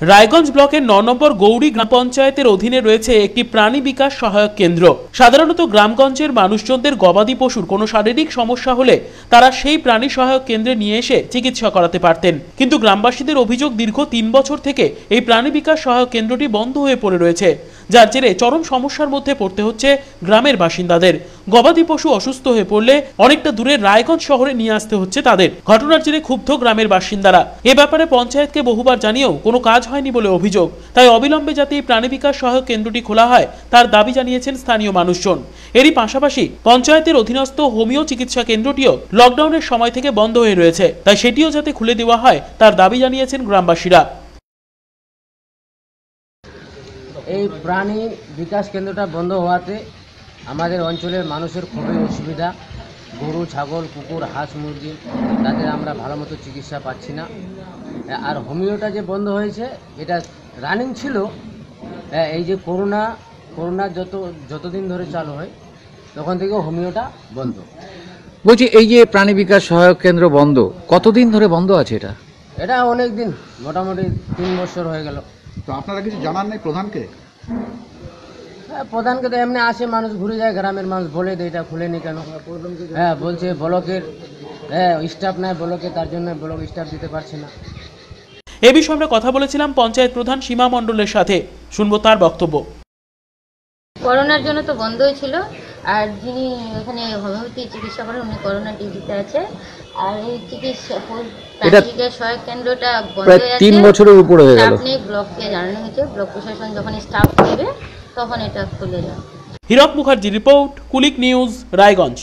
রায়গঞ্জ ব্লকের ৯ নম্বর গৌরী গ্রাম পঞ্চায়েতের অধীনে রয়েছে একটি প্রাণী বিকাশ সহায়ক কেন্দ্র। সাধারণত গ্রামগঞ্জের মানুষজনদের গবাদি পশুর কোনো শারীরিক সমস্যা হলে তারা সেই প্রাণী সহায়ক কেন্দ্রে নিয়ে এসে চিকিৎসা করাতে পারতেন, কিন্তু গ্রামবাসীদের অভিযোগ দীর্ঘ ৩ বছর থেকে এই প্রাণী বিকাশ সহায়ক কেন্দ্রটি বন্ধ হয়ে পড়ে রয়েছে, যার জেরে চরম সমস্যার মধ্যে পড়তে হচ্ছে গ্রামের বাসিন্দাদের। গবাদি পশু অসুস্থ হয়ে পড়লে অনেকটা দূরে রায়গঞ্জ শহরে নিয়ে আসতে হচ্ছে তাদের। ঘটনার জেরে ক্ষুব্ধ গ্রামের বাসিন্দারা। এ ব্যাপারে পঞ্চায়েতকে বহুবার জানিয়েও কোনো কাজ হয়নি বলে অভিযোগ। তাই অবিলম্বে যাতে এই প্রাণী বিকাশ সহায়ক কেন্দ্রটি খোলা হয় তার দাবি জানিয়েছেন স্থানীয় মানুষজন। এরই পাশাপাশি পঞ্চায়েতের অধীনস্থ হোমিও চিকিৎসা কেন্দ্রটিও লকডাউনের সময় থেকে বন্ধ হয়ে রয়েছে, তাই সেটিও যাতে খুলে দেওয়া হয় তার দাবি জানিয়েছেন গ্রামবাসীরা। এই প্রাণী বিকাশ কেন্দ্রটা বন্ধ হওয়াতে আমাদের অঞ্চলের মানুষের খুবই অসুবিধা। গরু, ছাগল, কুকুর, হাঁস, মুরগি তাদের আমরা ভালো মতো চিকিৎসা পাচ্ছি না। আর হোমিওটা যে বন্ধ হয়েছে এটা রানিং ছিল, এই যে করোনা যতদিন ধরে চালু হয় তখন থেকে হোমিওটা বন্ধ। বলছি, এই যে প্রাণী বিকাশ সহায়ক কেন্দ্র বন্ধ, কতদিন ধরে বন্ধ আছে এটা? এটা অনেক দিন, মোটামুটি 3 বছর হয়ে গেল। তো আপনারা কিছু জানান নাই প্রধানকে? প্রধানকে তো এমনি আসে মানুষ, ঘুরে যায়, গ্রামের মানুষ বলে দেয় এটা খুলেনি কেন। বলছে ব্লকের স্টাফ নাই ব্লকে, তার জন্য ব্লক স্টাফ দিতে পারছে না। এ বিষয়ে আমরা কথা বলেছিলাম পঞ্চায়েত প্রধান সীমা মণ্ডলের সাথে, শুনবো তার বক্তব্য। করোনার জন্য তো বন্ধই ছিল, আর যিনি এখানে হোমিওপ্যাথি চিকিৎসা করেন উনি করোনা ডিউটিতে আছে। আর এই চিকিৎসা সহায়ক কেন্দ্রটা বন্ধ হয়ে আছে, 3 বছরের উপরে হয়ে গেল। আপনি ব্লককে জানানো হয়েছে, ব্লক প্রশাসন যখন স্টাফ করবে তখন এটা খুলে যাবে। হীরক মুখার্জি রিপোর্ট, কুলিক নিউজ, রায়গঞ্জ।